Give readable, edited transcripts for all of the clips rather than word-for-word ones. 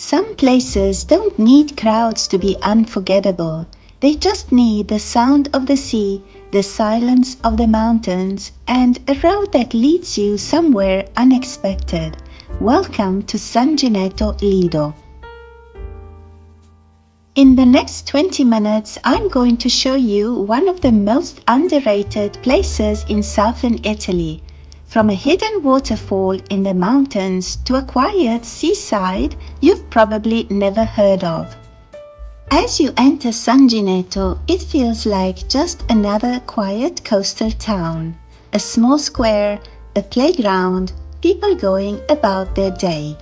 Some places don't need crowds to be unforgettable. They just need the sound of the sea, the silence of the mountains, and a road that leads you somewhere unexpected. Welcome to Sangineto Lido. In the next 20 minutes, I'm going to show you one of the most underrated places in southern Italy. From a hidden waterfall in the mountains to a quiet seaside you've probably never heard of. As you enter Sangineto, it feels like just another quiet coastal town. A small square, a playground, people going about their day.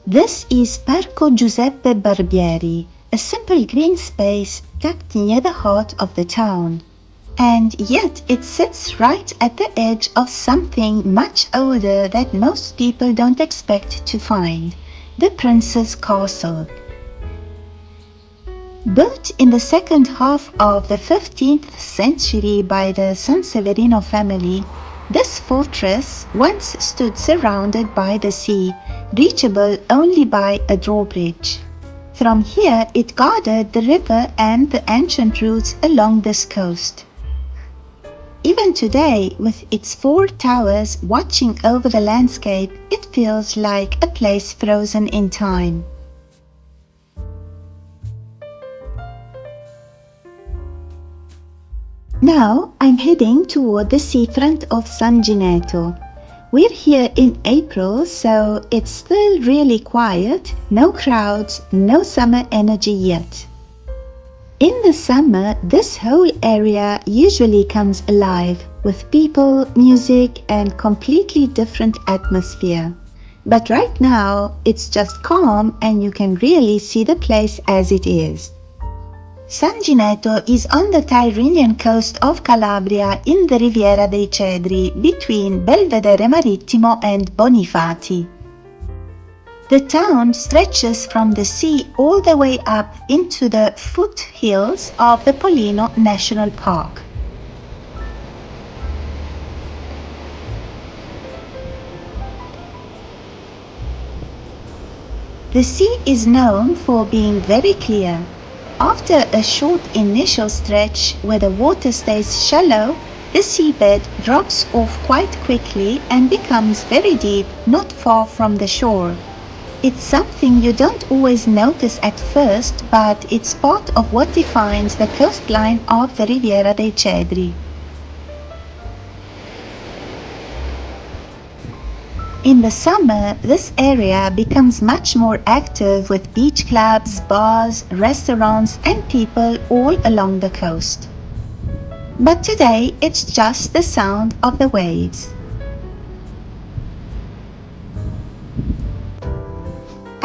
This is Parco Giuseppe Barbieri, a simple green space tucked near the heart of the town. And yet it sits right at the edge of something much older that most people don't expect to find, the Prince's Castle. Built in the second half of the 15th century by the Sanseverino family, this fortress once stood surrounded by the sea, reachable only by a drawbridge. From here it guarded the river and the ancient routes along this coast. Even today, with its 4 towers watching over the landscape, it feels like a place frozen in time. Now I'm heading toward the seafront of Sangineto. We're here in April, so it's still really quiet, no crowds, no summer energy yet. In the summer, this whole area usually comes alive with people, music, and completely different atmosphere. But right now, it's just calm and you can really see the place as it is. Sangineto is on the Tyrrhenian coast of Calabria in the Riviera dei Cedri between Belvedere Marittimo and Bonifati. The town stretches from the sea all the way up into the foothills of the Pollino National Park. The sea is known for being very clear. After a short initial stretch where the water stays shallow, the seabed drops off quite quickly and becomes very deep not far from the shore. It's something you don't always notice at first, but it's part of what defines the coastline of the Riviera dei Cedri. In the summer, this area becomes much more active with beach clubs, bars, restaurants, and people all along the coast. But today, it's just the sound of the waves.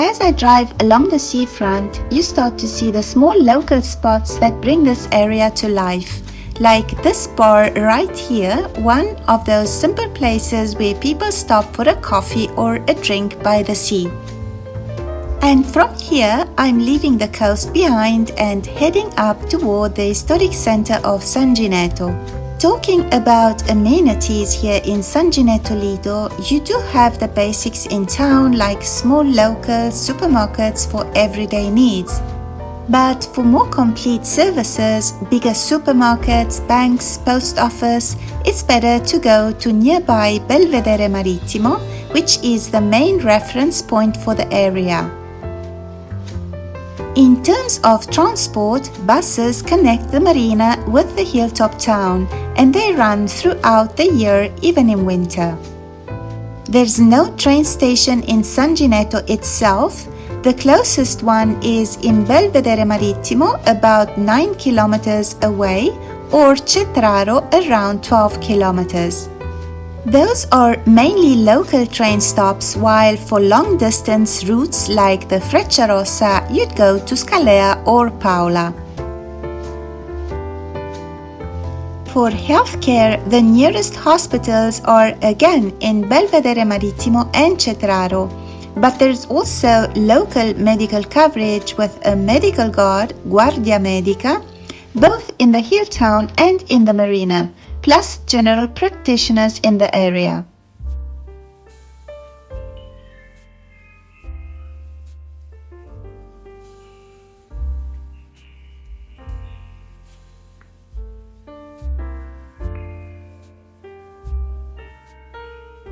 As I drive along the seafront, you start to see the small local spots that bring this area to life. Like this bar right here, one of those simple places where people stop for a coffee or a drink by the sea. And from here, I'm leaving the coast behind and heading up toward the historic center of Sangineto. Talking about amenities here in Sangineto Lido, you do have the basics in town like small local supermarkets for everyday needs. But for more complete services, bigger supermarkets, banks, post office, it's better to go to nearby Belvedere Marittimo, which is the main reference point for the area. In terms of transport, buses connect the marina with the hilltop town, and they run throughout the year, even in winter. There's no train station in Sangineto itself. The closest one is in Belvedere Marittimo, about 9 kilometers away, or Cetraro, around 12 kilometers. Those are mainly local train stops, while for long-distance routes like the Frecciarossa, you'd go to Scalea or Paola. For healthcare, the nearest hospitals are again in Belvedere Marittimo and Cetraro. But there's also local medical coverage with a medical guard, Guardia Medica, both in the hill town and in the marina, plus general practitioners in the area.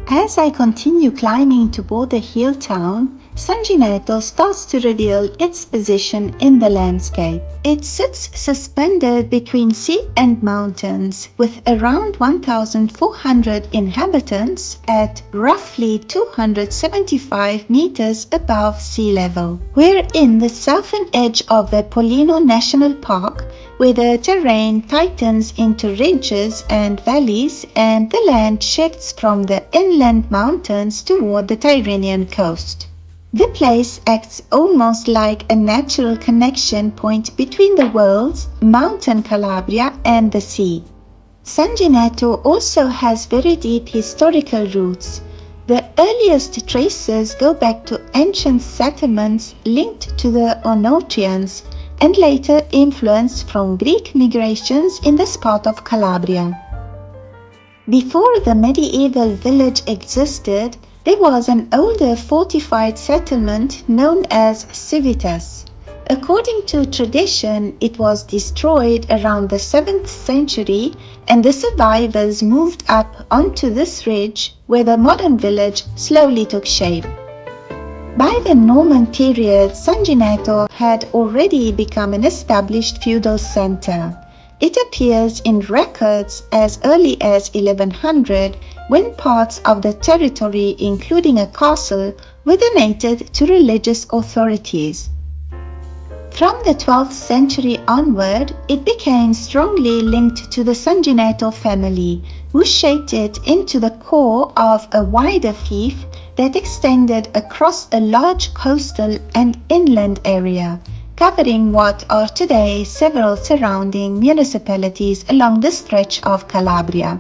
As I continue climbing toward the hill town, Sangineto starts to reveal its position in the landscape. It sits suspended between sea and mountains, with around 1,400 inhabitants at roughly 275 meters above sea level. We're in the southern edge of the Pollino National Park, where the terrain tightens into ridges and valleys and the land shifts from the inland mountains toward the Tyrrhenian coast. The place acts almost like a natural connection point between the worlds, Mountain Calabria and the sea. Sangineto also has very deep historical roots. The earliest traces go back to ancient settlements linked to the Onotrians and later influenced from Greek migrations in this part of Calabria. Before the medieval village existed, there was an older fortified settlement known as Civitas. According to tradition, it was destroyed around the 7th century and the survivors moved up onto this ridge where the modern village slowly took shape. By the Norman period, Sangineto had already become an established feudal center. It appears in records as early as 1100 when parts of the territory, including a castle, were donated to religious authorities. From the 12th century onward, it became strongly linked to the Sangineto family, who shaped it into the core of a wider fief that extended across a large coastal and inland area, covering what are today several surrounding municipalities along the stretch of Calabria.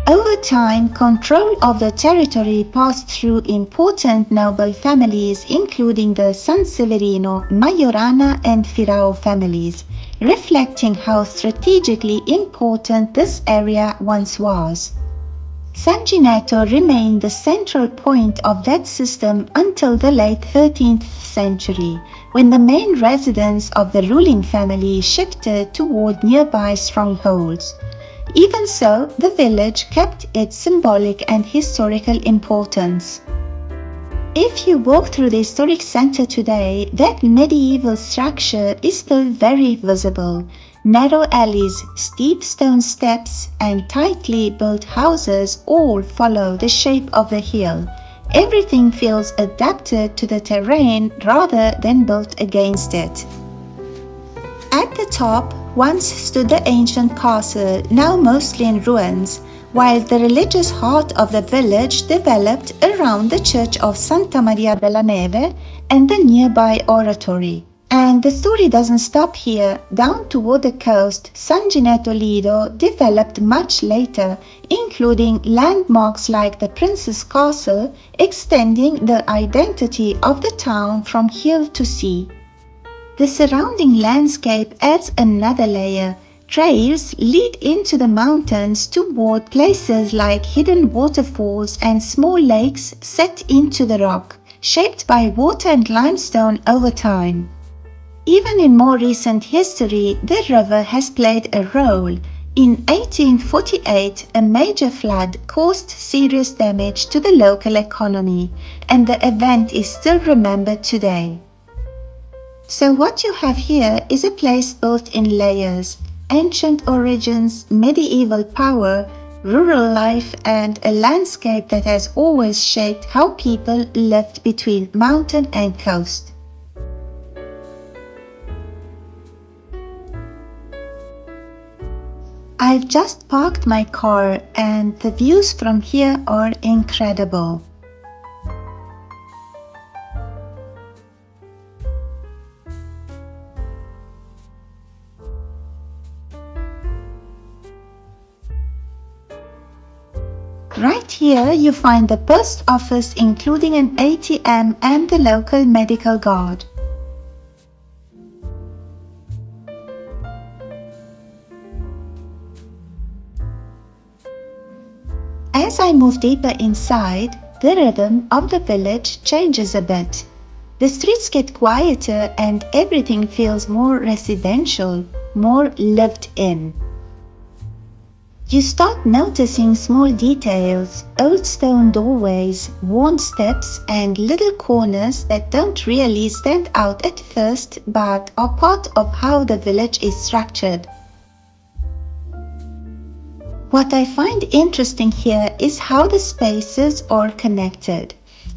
Over time, control of the territory passed through important noble families including the Sanseverino, Majorana and Firao families, reflecting how strategically important this area once was. Sangineto remained the central point of that system until the late 13th century, when the main residence of the ruling family shifted toward nearby strongholds. Even so, the village kept its symbolic and historical importance. If you walk through the historic center today, that medieval structure is still very visible. Narrow alleys, steep stone steps, and tightly built houses all follow the shape of the hill. Everything feels adapted to the terrain rather than built against it. At the top once stood the ancient castle, now mostly in ruins, while the religious heart of the village developed around the church of Santa Maria della Neve and the nearby oratory. And the story doesn't stop here. Down toward the coast, Sangineto Lido developed much later, including landmarks like the Prince's Castle, extending the identity of the town from hill to sea. The surrounding landscape adds another layer. Trails lead into the mountains toward places like hidden waterfalls and small lakes set into the rock, shaped by water and limestone over time. Even in more recent history, the river has played a role. In 1848, a major flood caused serious damage to the local economy, and the event is still remembered today. So what you have here is a place built in layers: ancient origins, medieval power, rural life, and a landscape that has always shaped how people lived between mountain and coast. I've just parked my car and the views from here are incredible. Right here you find the post office including an ATM and the local medical guard. As I move deeper inside, the rhythm of the village changes a bit. The streets get quieter and everything feels more residential, more lived in. You start noticing small details, old stone doorways, worn steps, and little corners that don't really stand out at first but are part of how the village is structured. What I find interesting here is how the spaces are connected.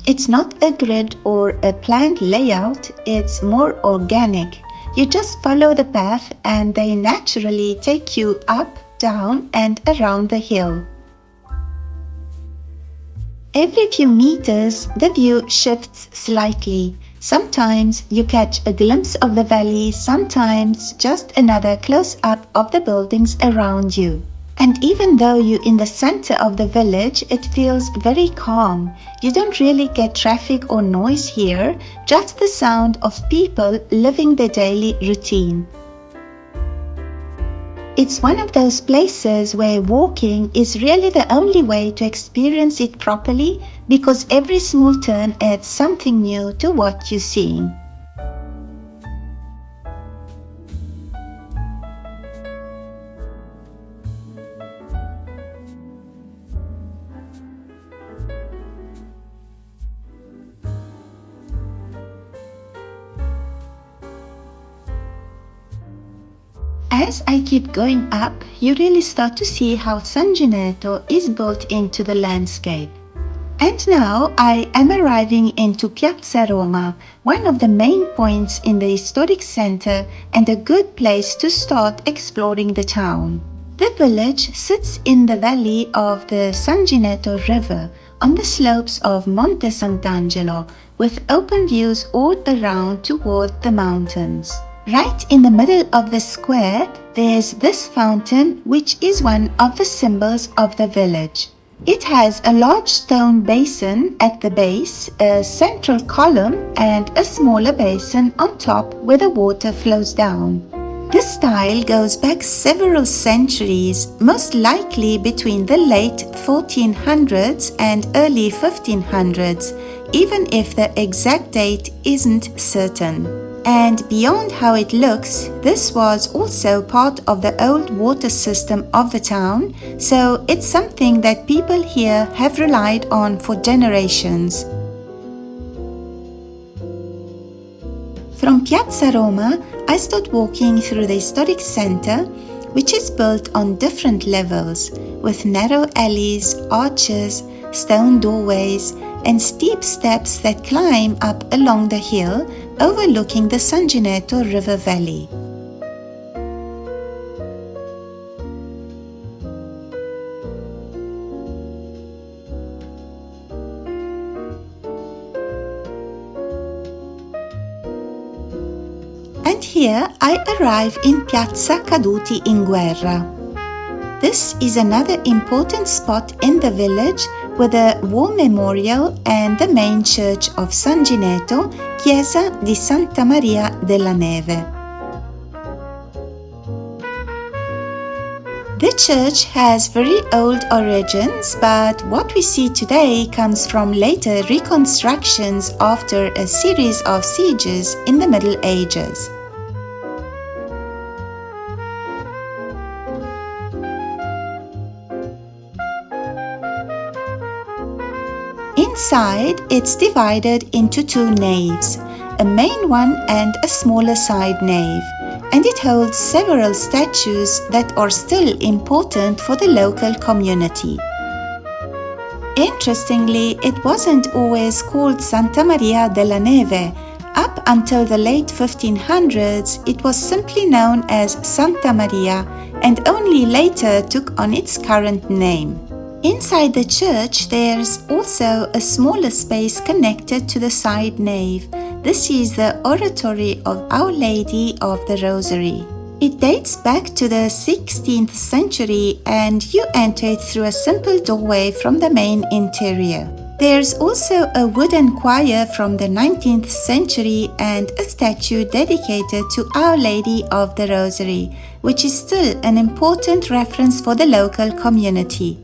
It's not a grid or a planned layout, it's more organic. You just follow the path and they naturally take you up, down, and around the hill. Every few meters, the view shifts slightly. Sometimes you catch a glimpse of the valley, sometimes just another close-up of the buildings around you. And even though you're in the center of the village, it feels very calm. You don't really get traffic or noise here, just the sound of people living their daily routine. It's one of those places where walking is really the only way to experience it properly because every small turn adds something new to what you're seeing. As I keep going up, you really start to see how Sangineto is built into the landscape. And now I am arriving into Piazza Roma, one of the main points in the historic center and a good place to start exploring the town. The village sits in the valley of the Sangineto River on the slopes of Monte Sant'Angelo with open views all around toward the mountains. Right in the middle of the square, there's this fountain which is one of the symbols of the village. It has a large stone basin at the base, a central column, and a smaller basin on top where the water flows down. This style goes back several centuries, most likely between the late 1400s and early 1500s, even if the exact date isn't certain. And beyond how it looks, this was also part of the old water system of the town, so it's something that people here have relied on for generations. From Piazza Roma, I start walking through the historic center, which is built on different levels, with narrow alleys, arches, stone doorways, and steep steps that climb up along the hill overlooking the Sangineto River Valley. And here I arrive in Piazza Caduti in Guerra. This is another important spot in the village with a war memorial and the main church of Sangineto, Chiesa di Santa Maria della Neve. The church has very old origins, but what we see today comes from later reconstructions after a series of sieges in the Middle Ages. Inside, it's divided into two naves, a main one and a smaller side nave, and it holds several statues that are still important for the local community. Interestingly, it wasn't always called Santa Maria della Neve. Up until the late 1500s, it was simply known as Santa Maria and only later took on its current name. Inside the church, there's also a smaller space connected to the side nave. This is the oratory of Our Lady of the Rosary. It dates back to the 16th century and you enter it through a simple doorway from the main interior. There's also a wooden choir from the 19th century and a statue dedicated to Our Lady of the Rosary, which is still an important reference for the local community.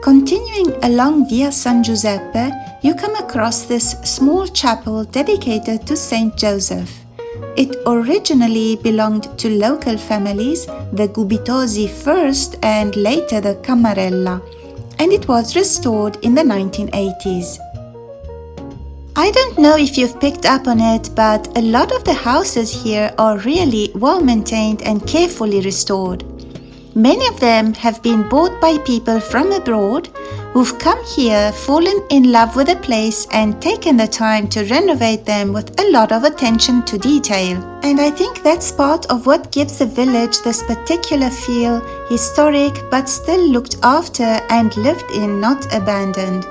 Continuing along Via San Giuseppe, you come across this small chapel dedicated to Saint Joseph. It originally belonged to local families, the Gubitosi first and later the Camarella, and it was restored in the 1980s. I don't know if you've picked up on it, but a lot of the houses here are really well maintained and carefully restored. Many of them have been bought by people from abroad who've come here, fallen in love with the place and taken the time to renovate them with a lot of attention to detail. And I think that's part of what gives the village this particular feel, historic but still looked after and lived in, not abandoned.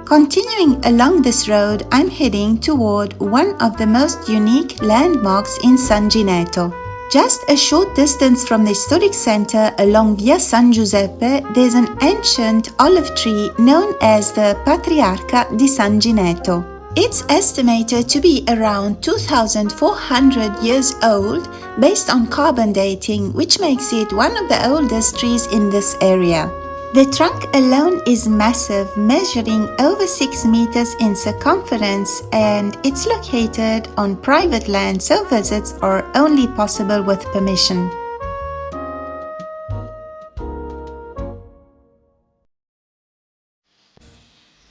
Continuing along this road, I'm heading toward one of the most unique landmarks in Sangineto. Just a short distance from the historic center along Via San Giuseppe, there's an ancient olive tree known as the Patriarca di Sangineto. It's estimated to be around 2,400 years old based on carbon dating, which makes it one of the oldest trees in this area. The trunk alone is massive, measuring over 6 meters in circumference, and it's located on private land, so visits are only possible with permission.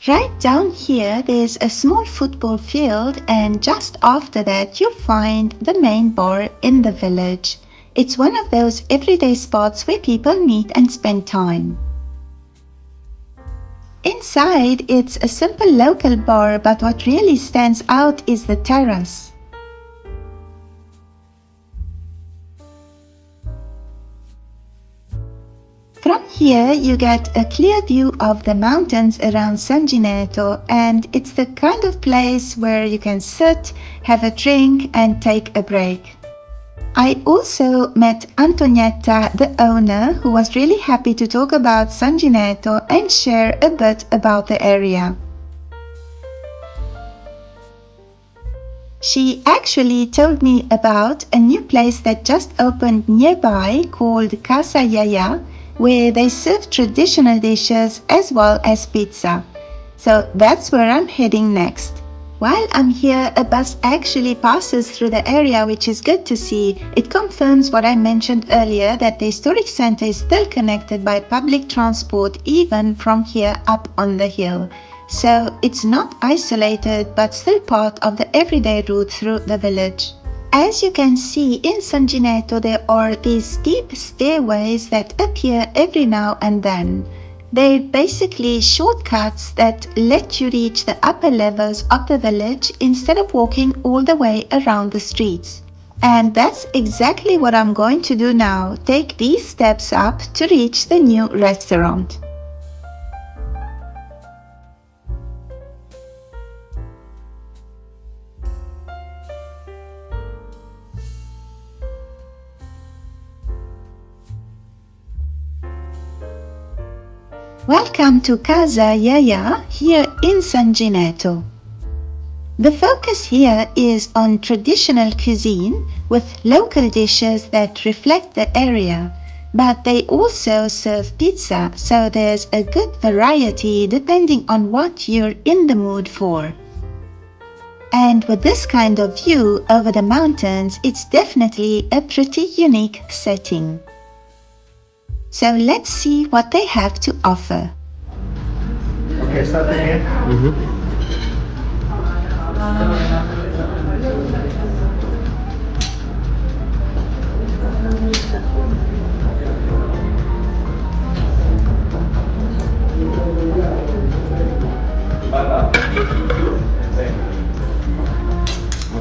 Right down here, there's a small football field, and just after that, you'll find the main bar in the village. It's one of those everyday spots where people meet and spend time. Inside, it's a simple local bar, but what really stands out is the terrace. From here, you get a clear view of the mountains around Sangineto, and it's the kind of place where you can sit, have a drink, and take a break. I also met Antonietta, the owner, who was really happy to talk about Sangineto and share a bit about the area. She actually told me about a new place that just opened nearby called Casa Yaya, where they serve traditional dishes as well as pizza. So that's where I'm heading next. While I'm here, a bus actually passes through the area, which is good to see. It confirms what I mentioned earlier, that the historic center is still connected by public transport even from here up on the hill. So it's not isolated but still part of the everyday route through the village. As you can see, in Sangineto there are these steep stairways that appear every now and then. They're basically shortcuts that let you reach the upper levels of the village instead of walking all the way around the streets. And that's exactly what I'm going to do now, take these steps up to reach the new restaurant. Welcome to Casa Yaya here in Sangineto. The focus here is on traditional cuisine with local dishes that reflect the area, but they also serve pizza, so there's a good variety depending on what you're in the mood for. And with this kind of view over the mountains, it's definitely a pretty unique setting. So let's see what they have to offer. Okay, start again.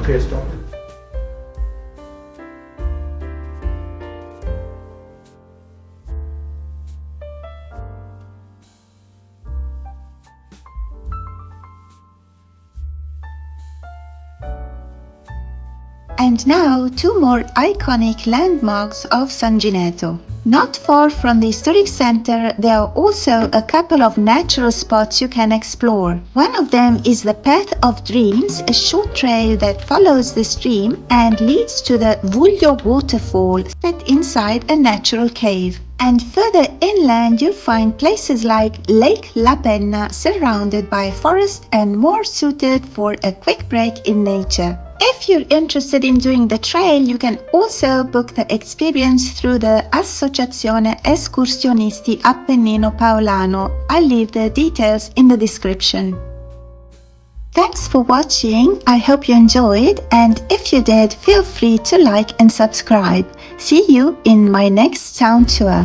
Okay, stop. And now, two more iconic landmarks of Sangineto. Not far from the historic center, there are also a couple of natural spots you can explore. One of them is the Path of Dreams, a short trail that follows the stream and leads to the Vuglio Waterfall set inside a natural cave. And further inland you'll find places like Lake La Penna, surrounded by forest and more suited for a quick break in nature. If you're interested in doing the trail, you can also book the experience through the Associazione Escursionisti Appennino Paolano. I'll leave the details in the description. Thanks for watching. I hope you enjoyed, and if you did, feel free to like and subscribe. See you in my next town tour.